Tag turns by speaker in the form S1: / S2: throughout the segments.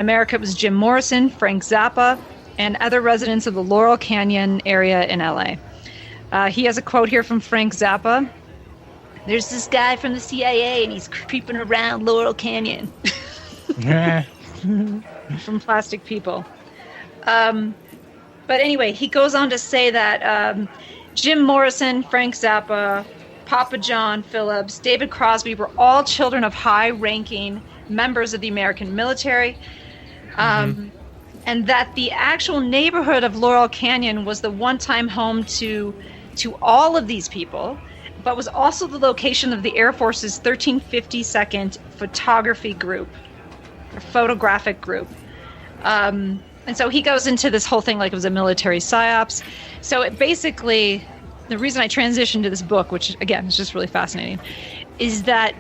S1: America, it was Jim Morrison, Frank Zappa, and other residents of the Laurel Canyon area in LA. He has a quote here from Frank Zappa. "There's this guy from the CIA and he's creeping around Laurel Canyon." From Plastic People. But anyway, he goes on to say that Jim Morrison, Frank Zappa, Papa John Phillips, David Crosby were all children of high-ranking members of the American military. And that the actual neighborhood of Laurel Canyon was the one-time home to all of these people, but was also the location of the Air Force's 1352nd photography group, or photographic group. And so he goes into this whole thing like it was a military psyops. So it basically, the reason I transitioned to this book, which again is just really fascinating, is that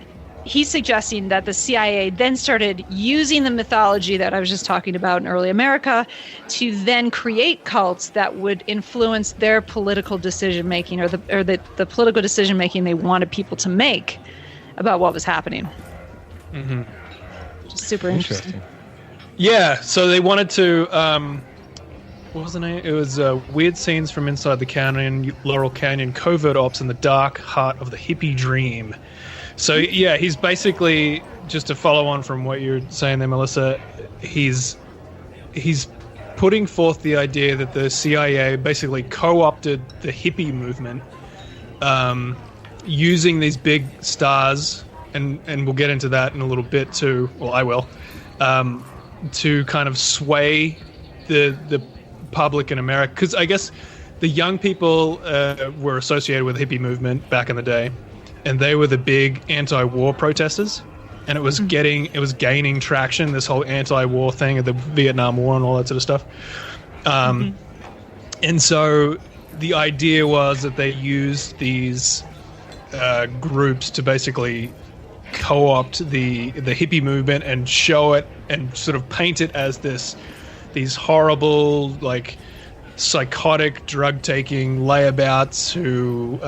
S1: he's suggesting that the CIA then started using the mythology that I was just talking about in early America to then create cults that would influence their political decision making, or the political decision making they wanted people to make about what was happening.
S2: Mm-hmm.
S1: Just super interesting.
S2: Yeah, so they wanted to. What was the name? It was Weird Scenes from Inside the Canyon, Laurel Canyon, Covert Ops in the Dark Heart of the Hippie Dream. So, yeah, he's basically, just to follow on from what you're saying there, Melissa, he's putting forth the idea that the CIA basically co-opted the hippie movement, using these big stars, and we'll get into that in a little bit too, well, I will, to kind of sway the public in America. Because I guess the young people were associated with the hippie movement back in the day, and they were the big anti-war protesters, and it was gaining traction, this whole anti-war thing of the Vietnam War and all that sort of stuff. And so the idea was that they used these groups to basically co-opt the hippie movement and show it and sort of paint it as these horrible, like, psychotic, drug-taking layabouts who,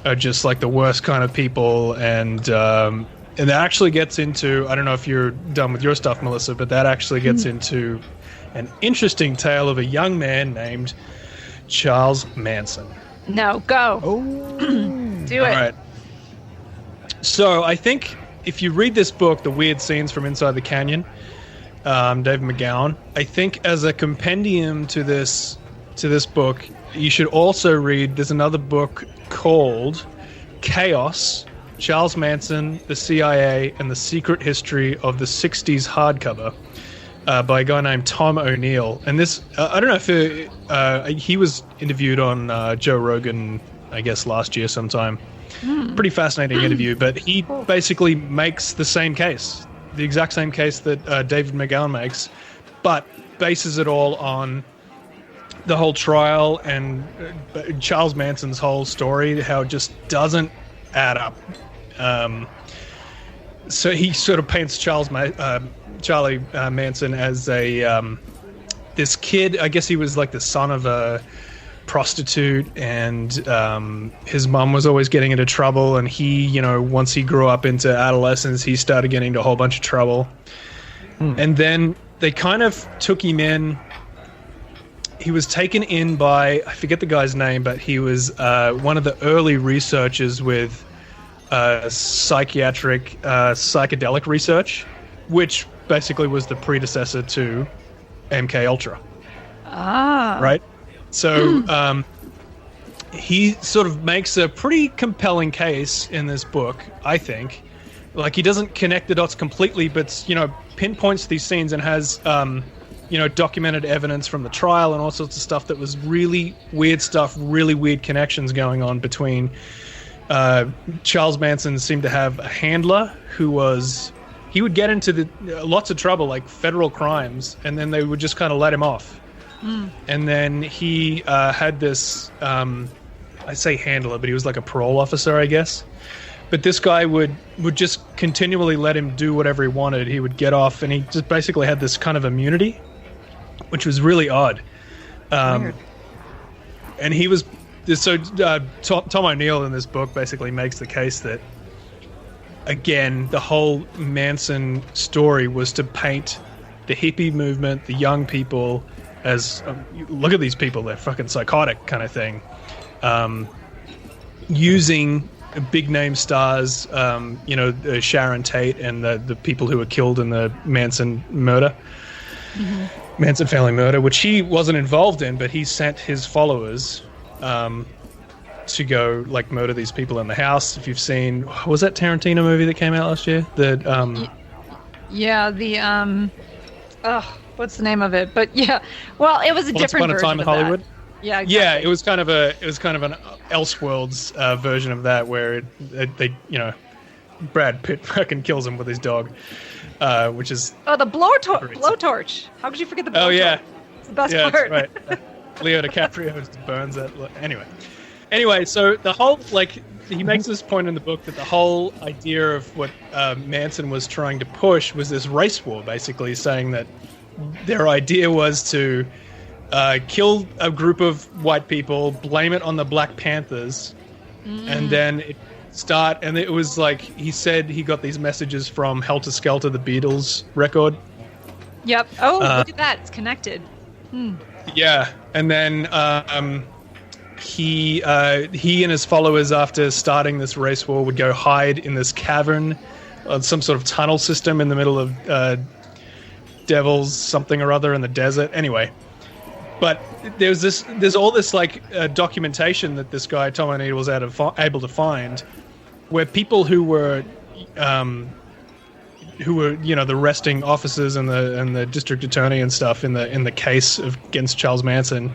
S2: are just like the worst kind of people, and that actually gets into, I don't know if you're done with your stuff, Melissa, but that actually gets into an interesting tale of a young man named Charles Manson.
S1: No, go.
S2: Oh,
S1: do it.
S2: All right. So I think if you read this book, The Weird Scenes from Inside the Canyon, David McGowan, I think as a compendium to this book, you should also read, there's another book called Chaos, Charles Manson, the CIA, and the Secret History of the 60s hardcover, by a guy named Tom O'Neill. And this, I don't know if he was interviewed on Joe Rogan, I guess, last year sometime. Pretty fascinating interview, but he basically makes the same case, the exact same case that David McGowan makes, but bases it all on the whole trial and Charles Manson's whole story, how it just doesn't add up. So he sort of paints Charlie Manson as this kid. I guess he was like the son of a prostitute, and his mom was always getting into trouble, and he, once he grew up into adolescence, he started getting into a whole bunch of trouble. And then they kind of took him in. He was taken in by, I forget the guy's name, but he was one of the early researchers with psychedelic research, which basically was the predecessor to MK Ultra. Right? So he sort of makes a pretty compelling case in this book, I think. Like, he doesn't connect the dots completely, but, pinpoints these scenes and has documented evidence from the trial and all sorts of stuff that was really weird stuff, really weird connections going on between. Charles Manson seemed to have a handler who he would get into lots of trouble, like federal crimes, and then they would just kind of let him off. And then he had this, I say handler, but he was like a parole officer, I guess. But this guy would just continually let him do whatever he wanted. He would get off, and he just basically had this kind of immunity, which was really odd. And he was... So Tom O'Neill in this book basically makes the case that again, the whole Manson story was to paint the hippie movement, the young people, as look at these people, they're fucking psychotic kind of thing. Using big name stars, Sharon Tate and the people who were killed in the Manson murder, Manson family murder, which he wasn't involved in, but he sent his followers to go like murder these people in the house. If you've seen, was that Tarantino movie that came out last year?
S1: What's the name of it? But yeah, well, it was a different version. Once Upon a Time in Hollywood. Yeah, exactly. Yeah,
S2: it was kind of an Elseworlds version of that, where they Brad Pitt fucking kills him with his dog, which is
S1: the blowtorch. How could you forget the blowtorch?
S2: Oh yeah,
S1: it's the best part.
S2: That's right. Leo DiCaprio just burns that. Anyway, so the whole he makes this point in the book that the whole idea of what Manson was trying to push was this race war, basically saying that their idea was to kill a group of white people, blame it on the Black Panthers, and then and it was like he said he got these messages from Helter Skelter, the Beatles record.
S1: Yep. Oh, look at that. It's connected.
S2: Yeah. And then he and his followers, after starting this race war, would go hide in this cavern, some sort of tunnel system in the middle of Devil's something or other in the desert. Anyway. But there's all this documentation that this guy Tom O'Neill was able to find, where people who were the arresting officers and the district attorney and stuff in the case against Charles Manson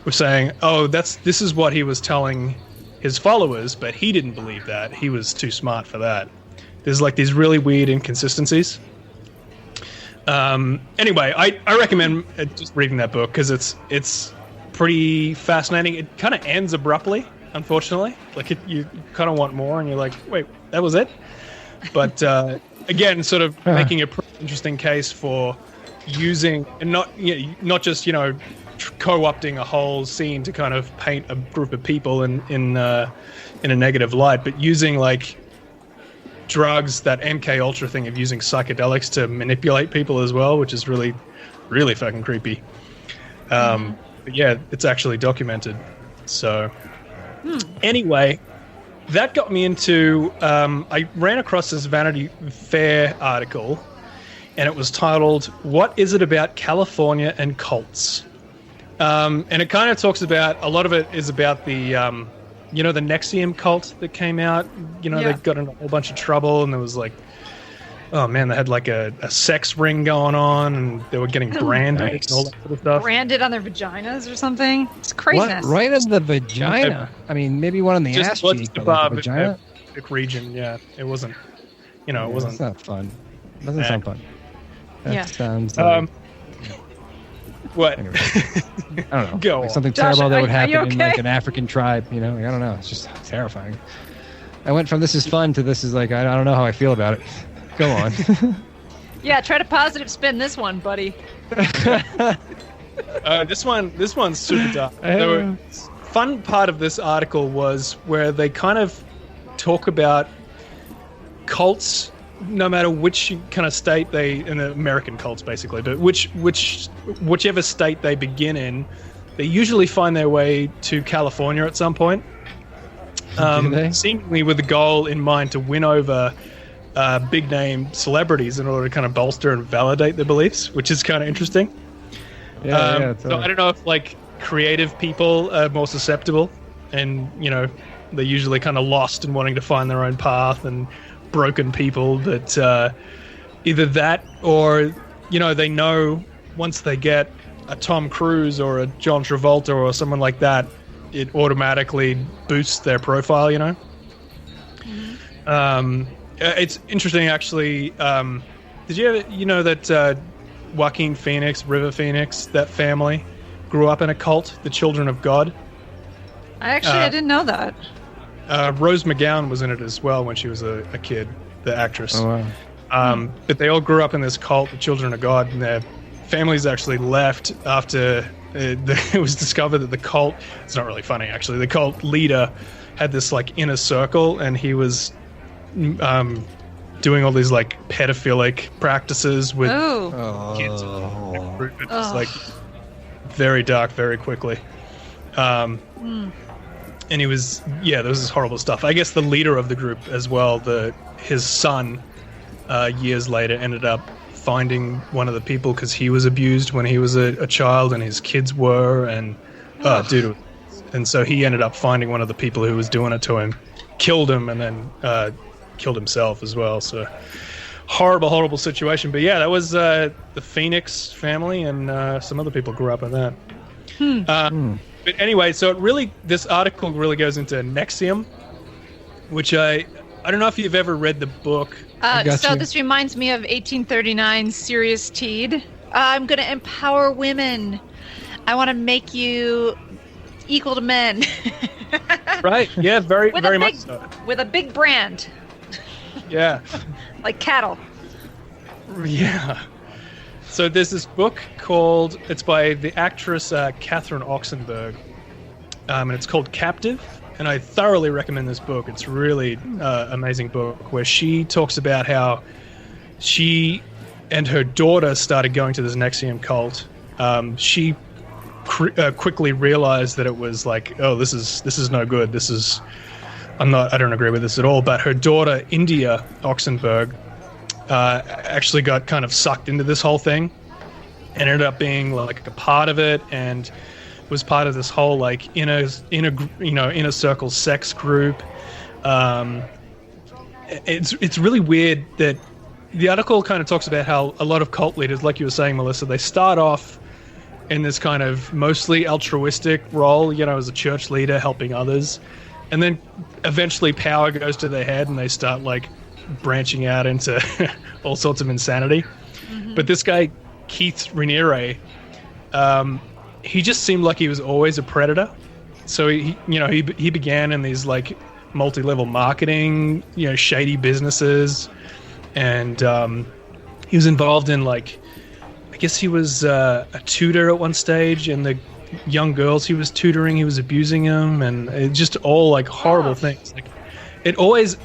S2: were saying, oh, this is what he was telling his followers, but he didn't believe that. He was too smart for that. There's these really weird inconsistencies. Anyway, I recommend just reading that book because it's pretty fascinating. It kind of ends abruptly, unfortunately. You kind of want more, and you're like, wait, that was it? But again, sort of making a pretty interesting case for using, and not just co-opting a whole scene to kind of paint a group of people in a negative light, but using drugs, that MK Ultra thing of using psychedelics to manipulate people as well, which is really, really fucking creepy. But yeah, it's actually documented. So anyway, that got me into, I ran across this Vanity Fair article, and it was titled, "What is it about California and cults?" And it kind of talks about, a lot of it is about the the Nexium cult that came out. They got in a whole bunch of trouble, and there was oh man, they had a sex ring going on, and they were getting branded and all that sort of stuff.
S1: Branded on their vaginas or something? It's craziness.
S3: What? Right as the vagina? I mean, maybe one on the ass cheek, but the vagina?
S2: Region, yeah. It wasn't, it wasn't.
S3: That's not fun. Doesn't sound fun. That sounds
S2: what?
S3: Anyway, I don't know.
S2: Go on.
S3: Something
S1: Josh,
S3: terrible that would happen
S1: in
S3: an African tribe. I don't know. It's just terrifying. I went from this is fun to this is I don't know how I feel about it. Go on.
S1: Yeah, try to positive spin this one, buddy.
S2: This one's super dark. The fun part of this article was where they kind of talk about cults, no matter which kind of state in the American cults basically, but whichever state they begin in, they usually find their way to California at some point. Seemingly with the goal in mind to win over big name celebrities in order to kind of bolster and validate their beliefs, which is kind of interesting. So I don't know if creative people are more susceptible, and they're usually kind of lost and wanting to find their own path, and broken people that either that or they know once they get a Tom Cruise or a John Travolta or someone like that, it automatically boosts their profile. It's interesting actually. Did you ever that Joaquin Phoenix, River Phoenix, that family grew up in a cult, the Children of God?
S1: I didn't know that.
S2: Rose McGowan was in it as well when she was a kid, the actress.
S3: Oh, wow.
S2: But they all grew up in this cult, the Children of God, and their families actually left after it was discovered that the cult, it's not really funny actually, the cult leader had this inner circle, and he was doing all these like pedophilic practices with
S1: Oh.
S2: kids. It's like very dark, very quickly. And he was, there was this horrible stuff. I guess the leader of the group as well, his son, years later ended up finding one of the people because he was abused when he was a child, and his kids were, and and so he ended up finding one of the people who was doing it to him, killed him, and then killed himself as well. So horrible situation. But yeah, that was the Phoenix family, and some other people grew up in that. But anyway, so this article really goes into Nexium, which I don't know if you've ever read the book.
S1: This reminds me of 1839's Sirius Teed. I'm going to empower women. I want to make you equal to men.
S2: Right? Yeah, very much so.
S1: With a big brand.
S2: Yeah.
S1: Like cattle.
S2: Yeah. So there's this book it's by the actress Catherine Oxenberg, and it's called Captive, and I thoroughly recommend this book. It's really amazing book where she talks about how she and her daughter started going to this Nexium cult. She quickly realized that it was like, oh, this is no good. I don't agree with this at all. But her daughter, India Oxenberg, actually got kind of sucked into this whole thing and ended up being like a part of it, and was part of this whole like inner circle sex group. It's really weird that the article kind of talks about how a lot of cult leaders, like you were saying, Melissa, they start off in this kind of mostly altruistic role, as a church leader helping others, and then eventually power goes to their head and they start like branching out into all sorts of insanity. But this guy Keith Raniere, he just seemed like he was always a predator. So he began in these like multi-level marketing, shady businesses, and he was involved in like, I guess he was a tutor at one stage, and the young girls he was tutoring, he was abusing them, and it just all like horrible things. Like it always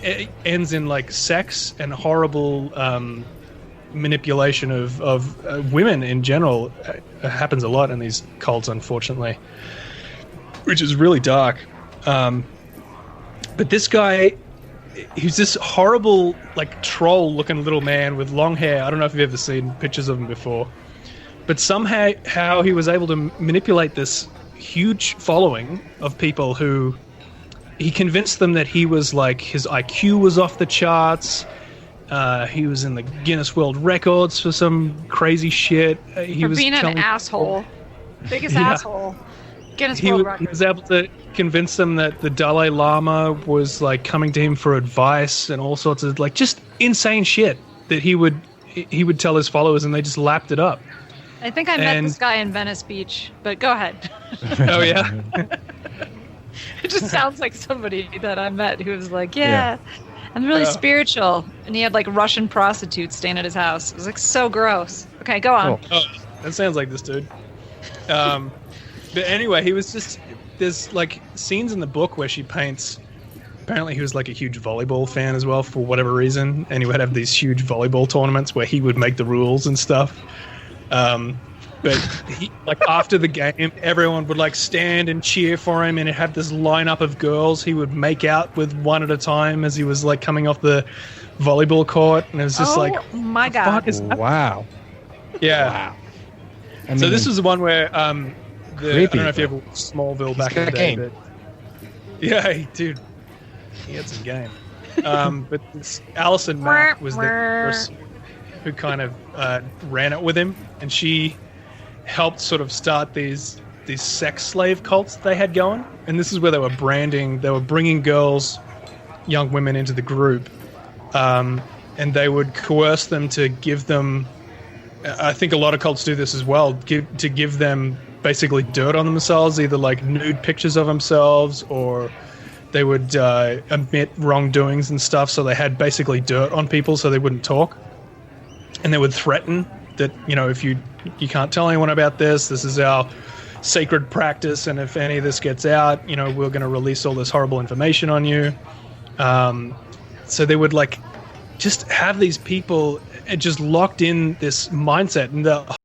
S2: ends in like sex and horrible manipulation of women in general. It happens a lot in these cults, unfortunately, which is really dark. But this guy, he's this horrible, like troll-looking little man with long hair. I don't know if you've ever seen pictures of him before, but somehow he was able to manipulate this huge following of people who he convinced them that he was like, his IQ was off the charts. He was in the Guinness World Records for some crazy shit.
S1: For being an asshole. Biggest asshole. Guinness World Records.
S2: He was able to convince them that the Dalai Lama was like coming to him for advice and all sorts of like just insane shit that he would tell his followers, and they just lapped it up.
S1: I think I met this guy in Venice Beach, but go ahead.
S2: Oh, yeah?
S1: It just sounds like somebody that I met who was like, I'm really spiritual. And he had like Russian prostitutes staying at his house. It was like so gross. Okay, go on.
S2: Oh, that sounds like this dude. But anyway, he was just, there's like scenes in the book where she paints, apparently he was like a huge volleyball fan as well for whatever reason. And he would have these huge volleyball tournaments where he would make the rules and stuff. But he, like after the game, everyone would like stand and cheer for him, and it had this lineup of girls he would make out with one at a time as he was like coming off the volleyball court, and it was just
S1: my God.
S3: Wow.
S2: Yeah.
S3: Wow.
S2: So this was the one where I don't know if you ever watched Smallville back in the day. But, yeah, dude, he had some game. But this Allison Mack was the person who kind of ran it with him, and she helped sort of start these sex slave cults they had going. And this is where they were bringing girls, young women into the group, and they would coerce them to give them, I think a lot of cults do this as well, to give them basically dirt on themselves, either like nude pictures of themselves, or they would admit wrongdoings and stuff, so they had basically dirt on people so they wouldn't talk. And they would threaten that, if you can't tell anyone about this is our sacred practice, and if any of this gets out, we're going to release all this horrible information on you. So they would like just have these people just locked in this mindset, and the